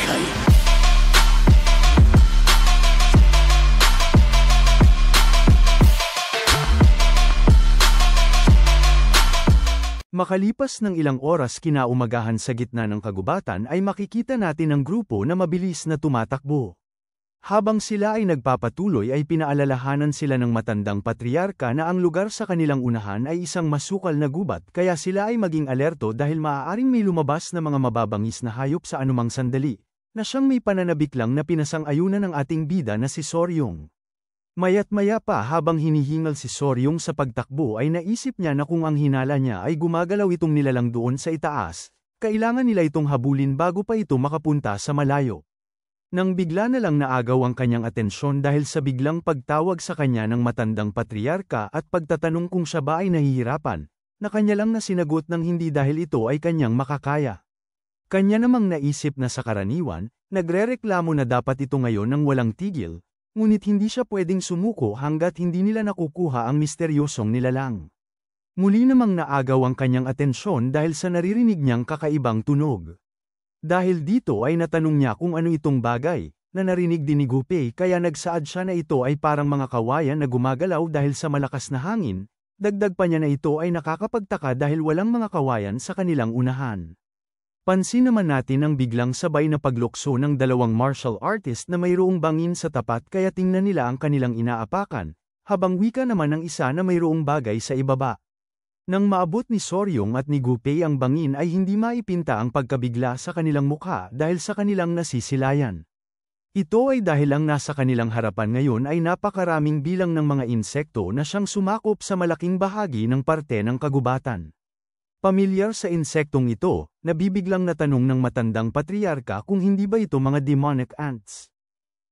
buhay. Makalipas ng ilang oras kinaumagahan sa gitna ng kagubatan ay makikita natin ang grupo na mabilis na tumatakbo. Habang sila ay nagpapatuloy ay pinaalalahanan sila ng matandang patriarka na ang lugar sa kanilang unahan ay isang masukal na gubat kaya sila ay maging alerto dahil maaaring may lumabas na mga mababangis na hayop sa anumang sandali, na siyang may pananabik lang na pinasang-ayunan ng ating bida na si Soryong. Maya't-maya pa habang hinihingal si Soryong sa pagtakbo ay naisip niya na kung ang hinala niya ay gumagalaw itong nilalang doon sa itaas, kailangan nila itong habulin bago pa ito makapunta sa malayo. Nang bigla na lang naagaw ang kanyang atensyon dahil sa biglang pagtawag sa kanya ng matandang patriarka at pagtatanong kung siya ba ay nahihirapan, na kanya lang na sinagot ng hindi dahil ito ay kanyang makakaya. Kanya namang naisip na sa karaniwan, nagrereklamo na dapat ito ngayon ng walang tigil, ngunit hindi siya pwedeng sumuko hanggat hindi nila nakukuha ang misteryosong nilalang. Muli namang naagaw ang kanyang atensyon dahil sa naririnig niyang kakaibang tunog. Dahil dito ay natanong niya kung ano itong bagay, na narinig din ni Gupei kaya nagsaad siya na ito ay parang mga kawayan na gumagalaw dahil sa malakas na hangin, dagdag pa niya na ito ay nakakapagtaka dahil walang mga kawayan sa kanilang unahan. Pansin naman natin ang biglang sabay na paglukso ng dalawang martial artist na mayroong bangin sa tapat kaya tingnan nila ang kanilang inaapakan, habang wika naman ng isa na mayroong bagay sa ibaba. Nang maabot ni Soryong at ni Gupei ang bangin ay hindi maipinta ang pagkabigla sa kanilang mukha dahil sa kanilang nasisilayan. Ito ay dahil ang nasa kanilang harapan ngayon ay napakaraming bilang ng mga insekto na siyang sumakop sa malaking bahagi ng parte ng kagubatan. Pamilyar sa insektong ito, nabibiglang natanong ng matandang patriarka kung hindi ba ito mga demonic ants.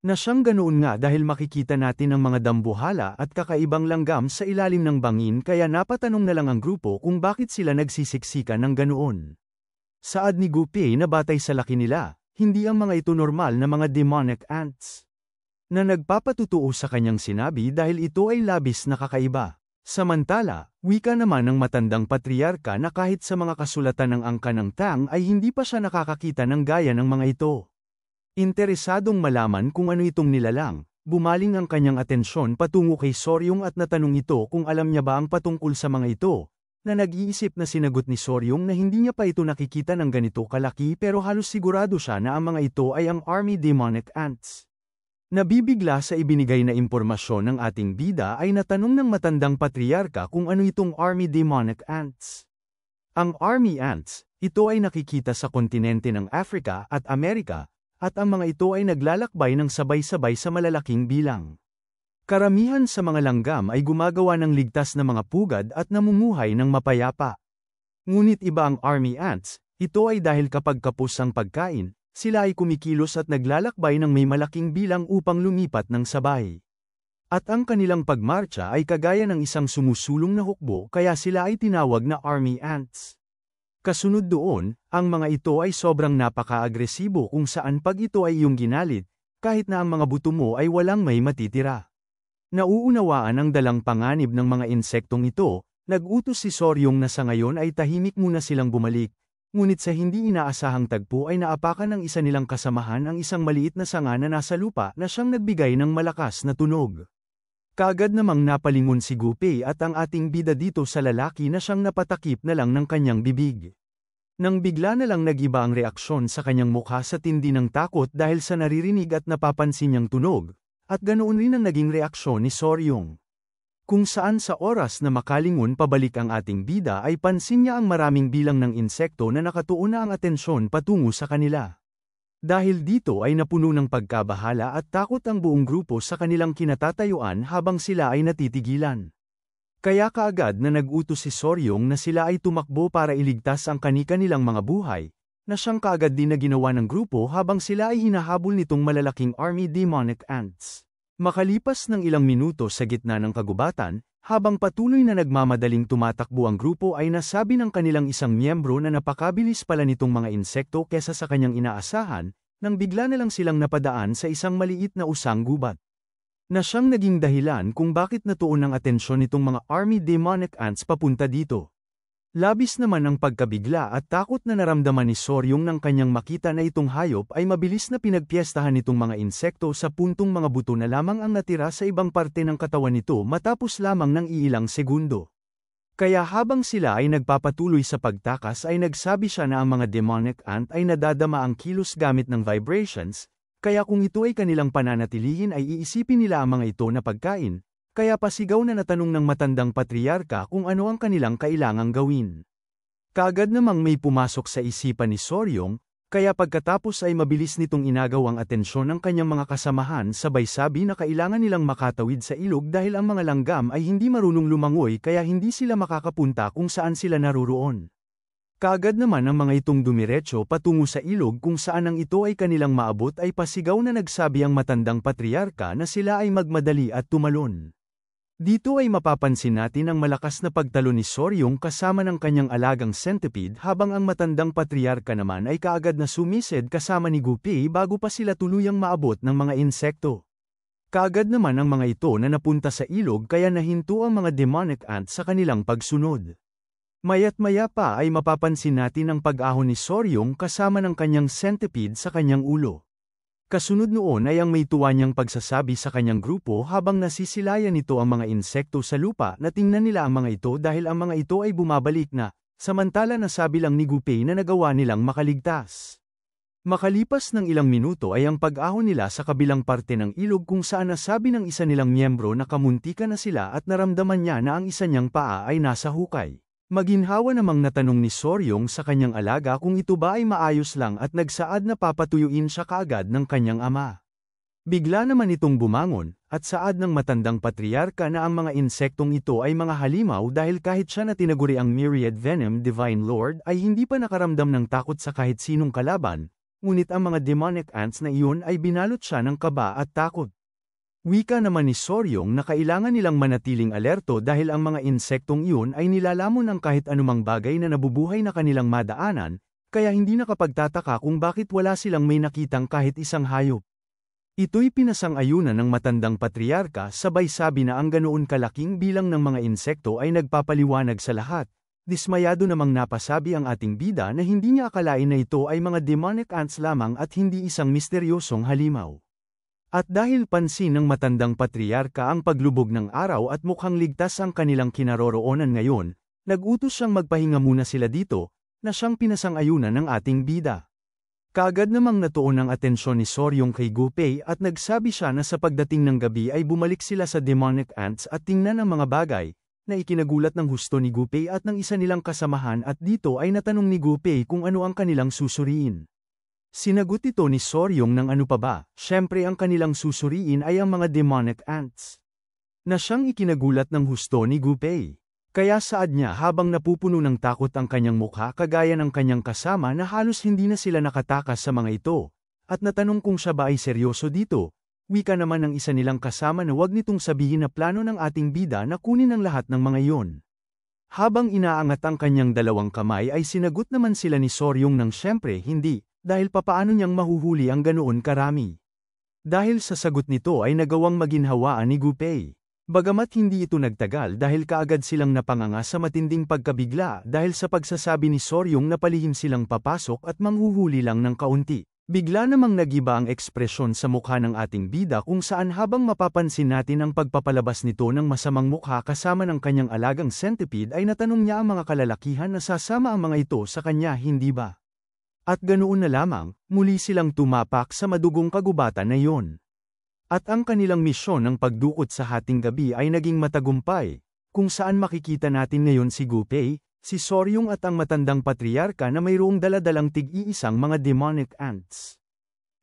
Na siyang ganoon nga dahil makikita natin ang mga dambuhala at kakaibang langgam sa ilalim ng bangin kaya napatanong na lang ang grupo kung bakit sila nagsisiksikan ng ganoon. Saad ni Gupei na batay sa laki nila, hindi ang mga ito normal na mga demonic ants. Na nagpapatutuo sa kanyang sinabi dahil ito ay labis na kakaiba. Samantala, wika naman ng matandang patriarka na kahit sa mga kasulatan ng angka ng Tang ay hindi pa siya nakakakita ng gaya ng mga ito. Interesadong malaman kung ano itong nilalang, bumaling ang kanyang atensyon patungo kay Soryong at natanong ito kung alam niya ba ang patungkol sa mga ito, na nag-iisip na sinagot ni Soryong na hindi niya pa ito nakikita ng ganito kalaki pero halos sigurado siya na ang mga ito ay ang Army Demonic Ants. Nabibigla sa ibinigay na impormasyon ng ating bida ay natanong ng matandang patriarka kung ano itong Army Demonic Ants. Ang Army Ants, ito ay nakikita sa kontinente ng Africa at Amerika, at ang mga ito ay naglalakbay ng sabay-sabay sa malalaking bilang. Karamihan sa mga langgam ay gumagawa ng ligtas na mga pugad at namumuhay ng mapayapa. Ngunit iba ang army ants, ito ay dahil kapag kapos ang pagkain, sila ay kumikilos at naglalakbay ng may malaking bilang upang lumipat ng sabay. At ang kanilang pagmarcha ay kagaya ng isang sumusulong na hukbo kaya sila ay tinawag na army ants. Kasunod doon, ang mga ito ay sobrang napaka-agresibo kung saan pag ito ay iyong ginalit, kahit na ang mga buto mo ay walang may matitira. Nauunawaan ang dalang panganib ng mga insektong ito, nag-utos si Soryong na sa ngayon ay tahimik muna silang bumalik, ngunit sa hindi inaasahang tagpo ay naapakan ng isa nilang kasamahan ang isang maliit na sanga na nasa lupa na siyang nagbigay ng malakas na tunog. Kaagad namang napalingon si Gupei at ang ating bida dito sa lalaki na siyang napatakip na lang ng kanyang bibig. Nang bigla na lang nag-iba ang reaksyon sa kanyang mukha sa tindi ng takot dahil sa naririnig at napapansin niyang tunog, at ganoon rin ang naging reaksyon ni Soryong. Kung saan sa oras na makalingon pabalik ang ating bida ay pansin niya ang maraming bilang ng insekto na nakatuon na ang atensyon patungo sa kanila. Dahil dito ay napuno ng pagkabahala at takot ang buong grupo sa kanilang kinatatayuan habang sila ay natitigilan. Kaya kaagad na nag-utos si Soryong na sila ay tumakbo para iligtas ang kani-kanilang mga buhay, na siyang kaagad din na ginawa ng grupo habang sila ay hinahabol nitong malalaking army demonic ants. Makalipas ng ilang minuto sa gitna ng kagubatan, habang patuloy na nagmamadaling tumatakbo ang grupo ay nasabi ng kanilang isang miyembro na napakabilis pala nitong mga insekto kesa sa kanyang inaasahan, nang bigla na lang silang napadaan sa isang maliit na usang gubat. Na siyang naging dahilan kung bakit natuon ang atensyon nitong mga army demonic ants papunta dito. Labis naman ang pagkabigla at takot na naramdaman ni Soryong nang kanyang makita na itong hayop ay mabilis na pinagpiestahan nitong mga insekto sa puntong mga buto na lamang ang natira sa ibang parte ng katawan nito matapos lamang ng iilang segundo. Kaya habang sila ay nagpapatuloy sa pagtakas ay nagsabi siya na ang mga demonic ant ay nadadama ang kilos gamit ng vibrations, kaya kung ito ay kanilang pananatilihin ay iisipin nila ang mga ito na pagkain. Kaya pasigaw na natanong ng matandang patriarka kung ano ang kanilang kailangang gawin. Kaagad namang may pumasok sa isipan ni Soryong, kaya pagkatapos ay mabilis nitong inagaw ang atensyon ng kanyang mga kasamahan sabay sabi na kailangan nilang makatawid sa ilog dahil ang mga langgam ay hindi marunong lumangoy kaya hindi sila makakapunta kung saan sila naruroon. Kaagad naman ang mga itong dumiretso patungo sa ilog kung saan ang ito ay kanilang maabot ay pasigaw na nagsabi ang matandang patriarka na sila ay magmadali at tumalon. Dito ay mapapansin natin ang malakas na pagtalo ni Soryong kasama ng kanyang alagang centipede habang ang matandang patriarka naman ay kaagad na sumisid kasama ni Gupi bago pa sila tuluyang maabot ng mga insekto. Kaagad naman ang mga ito na napunta sa ilog kaya nahinto ang mga demonic ants sa kanilang pagsunod. Maya't maya pa ay mapapansin natin ang pag-ahon ni Soryong kasama ng kanyang centipede sa kanyang ulo. Kasunod noon ay ang may tuwa niyang pagsasabi sa kanyang grupo habang nasisilayan nito ang mga insekto sa lupa na tingnan nila ang mga ito dahil ang mga ito ay bumabalik na, samantala nasabi lang ni Gupei na nagawa nilang makaligtas. Makalipas ng ilang minuto ay ang pag-ahon nila sa kabilang parte ng ilog kung saan nasabi ng isa nilang miyembro na kamuntika na sila at naramdaman niya na ang isa niyang paa ay nasa hukay. Maginhawa namang natanong ni Soryong sa kanyang alaga kung ito ba ay maayos lang at nagsaad na papatuyuin siya kaagad ng kanyang ama. Bigla naman itong bumangon, at saad ng matandang patriarka na ang mga insektong ito ay mga halimaw dahil kahit siya na tinaguri ang Myriad Venom Divine Lord ay hindi pa nakaramdam ng takot sa kahit sinong kalaban, ngunit ang mga demonic ants na iyon ay binalot siya ng kaba at takot. Wika naman ni Soryong na kailangan nilang manatiling alerto dahil ang mga insektong iyon ay nilalamon ng kahit anumang bagay na nabubuhay na kanilang madaanan, kaya hindi nakapagtataka kung bakit wala silang may nakitang kahit isang hayop. Ito'y pinasang-ayunan ng matandang patriarka sabay sabi na ang ganoon kalaking bilang ng mga insekto ay nagpapaliwanag sa lahat. Dismayado namang napasabi ang ating bida na hindi niya akalain na ito ay mga demonic ants lamang at hindi isang misteryosong halimaw. At dahil pansin ng matandang patriarka ang paglubog ng araw at mukhang ligtas ang kanilang kinaroroonan ngayon, nag-utos siyang magpahinga muna sila dito, na siyang pinasang-ayunan ng ating bida. Kaagad namang natuon ang atensyon ni Soryong kay Gupei at nagsabi siya na sa pagdating ng gabi ay bumalik sila sa demonic ants at tingnan ang mga bagay, na ikinagulat ng husto ni Gupei at ng isa nilang kasamahan at dito ay natanong ni Gupei kung ano ang kanilang susuriin. Sinagot ito ni Soryong ng ano pa ba, syempre ang kanilang susuriin ay ang mga demonic ants. Na siyang ikinagulat ng husto ni Gupei. Kaya saad niya habang napupuno ng takot ang kanyang mukha kagaya ng kanyang kasama na halos hindi na sila nakatakas sa mga ito. At natanong kung siya ba ay seryoso dito. Wika naman ng isa nilang kasama na wag nitong sabihin na plano ng ating bida na kunin ang lahat ng mga iyon. Habang inaangat ang kanyang dalawang kamay ay sinagot naman sila ni Soryong ng syempre hindi. Dahil papaano niyang mahuhuli ang ganoon karami. Dahil sa sagot nito ay nagawang maginhawaan ni Gupei. Bagamat hindi ito nagtagal dahil kaagad silang napanganga sa matinding pagkabigla dahil sa pagsasabi ni Soryong na palihim silang papasok at manghuhuli lang ng kaunti. Bigla namang nagiba ang ekspresyon sa mukha ng ating bida kung saan habang mapapansin natin ang pagpapalabas nito ng masamang mukha kasama ng kanyang alagang centipede ay natanong niya ang mga kalalakihan na sasama ang mga ito sa kanya hindi ba? At ganoon na lamang, muli silang tumapak sa madugong kagubatan na iyon. At ang kanilang misyon ng pagdukot sa hating gabi ay naging matagumpay, kung saan makikita natin ngayon si Gupei, si Soryong at ang matandang patriarka na mayroong daladalang tig-iisang mga demonic ants.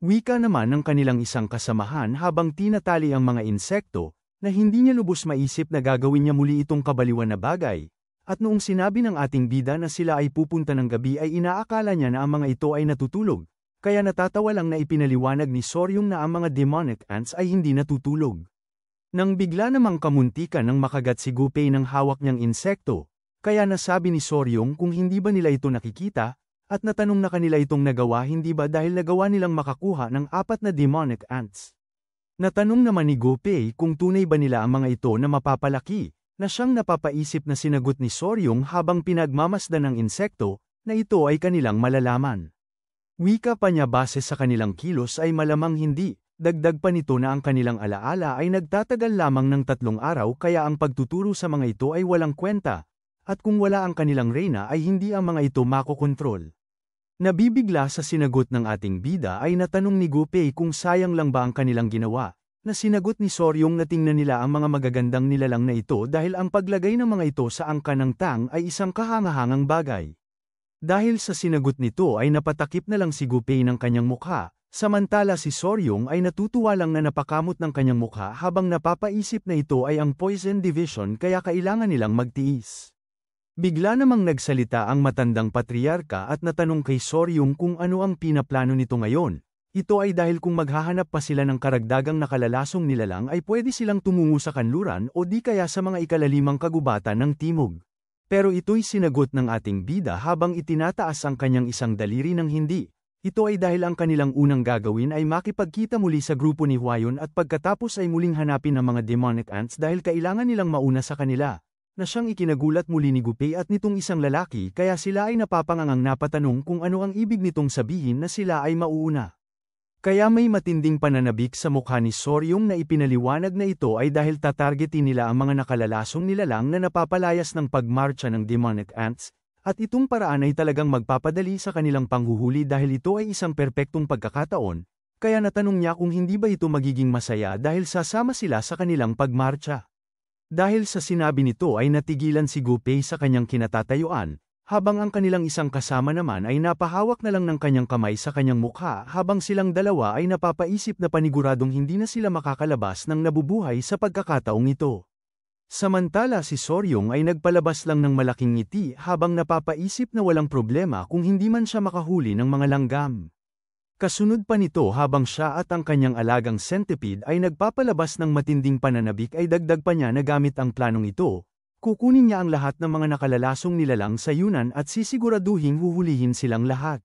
Wika naman ng kanilang isang kasamahan habang tinatali ang mga insekto, na hindi niya lubos maisip na gagawin niya muli itong kabaliwan na bagay. At noong sinabi ng ating bida na sila ay pupunta ng gabi ay inaakala niya na ang mga ito ay natutulog, kaya natatawa lang na ipinaliwanag ni Soryong na ang mga demonic ants ay hindi natutulog. Nang bigla namang kamuntikan ng makagat si Gupei ng hawak niyang insekto, kaya nasabi ni Soryong kung hindi ba nila ito nakikita, at natanong na kanila itong nagawa hindi ba dahil nagawa nilang makakuha ng 4 na demonic ants. Natanong naman ni Gupei kung tunay ba nila ang mga ito na mapapalaki. na siyang napapaisip na sinagot ni Soryong habang pinagmamasdan ng insekto, na ito ay kanilang malalaman. Wika pa niya base sa kanilang kilos ay malamang hindi, dagdag pa nito na ang kanilang alaala ay nagtatagal lamang ng 3 araw kaya ang pagtuturo sa mga ito ay walang kwenta, at kung wala ang kanilang reyna ay hindi ang mga ito makokontrol. Nabibigla sa sinagot ng ating bida ay natanong ni Gupei kung sayang lang ba ang kanilang ginawa, na sinagot ni Soryong na tingnan nila ang mga magagandang nilalang na ito dahil ang paglagay ng mga ito sa angka ng tang ay isang kahangahangang bagay. Dahil sa sinagot nito ay napatakip na lang si Gupei ng kanyang mukha, samantala si Soryong ay natutuwa lang na napakamot ng kanyang mukha habang napapaisip na ito ay ang Poison Division kaya kailangan nilang magtiis. Bigla namang nagsalita ang matandang patriarka at natanong kay Soryong kung ano ang pinaplano nito ngayon. Ito ay dahil kung maghahanap pa sila ng karagdagang nakalalasong nilalang ay pwede silang tumungo sa kanluran o di kaya sa mga ikalalimang kagubatan ng timog. Pero ito'y sinagot ng ating bida habang itinataas ang kanyang isang daliri ng hindi. Ito ay dahil ang kanilang unang gagawin ay makipagkita muli sa grupo ni Hwayon at pagkatapos ay muling hanapin ang mga demonic ants dahil kailangan nilang mauna sa kanila. Na siyang ikinagulat muli ni Gupei at nitong isang lalaki kaya sila ay napapangangang napatanong kung ano ang ibig nitong sabihin na sila ay mauuna. Kaya may matinding pananabik sa mukha ni Soryong na ipinaliwanag na ito ay dahil tatargetin nila ang mga nakalalasong nilalang na napapalayas ng pagmarcha ng demonic ants, at itong paraan ay talagang magpapadali sa kanilang panghuhuli dahil ito ay isang perpektong pagkakataon, kaya natanong niya kung hindi ba ito magiging masaya dahil sasama sila sa kanilang pagmarcha. Dahil sa sinabi nito ay natigilan si Gupei sa kanyang kinatatayuan, habang ang kanilang isang kasama naman ay napahawak na lang ng kanyang kamay sa kanyang mukha habang silang dalawa ay napapaisip na paniguradong hindi na sila makakalabas ng nabubuhay sa pagkakataong ito. Samantala si Soryong ay nagpalabas lang ng malaking ngiti habang napapaisip na walang problema kung hindi man siya makahuli ng mga langgam. Kasunod pa nito habang siya at ang kanyang alagang centipede ay nagpapalabas ng matinding pananabik ay dagdag pa niya na gamit ang planong ito, kukunin niya ang lahat ng mga nakalalasong nilalang sa yunan at sisiguraduhing huhulihin silang lahat.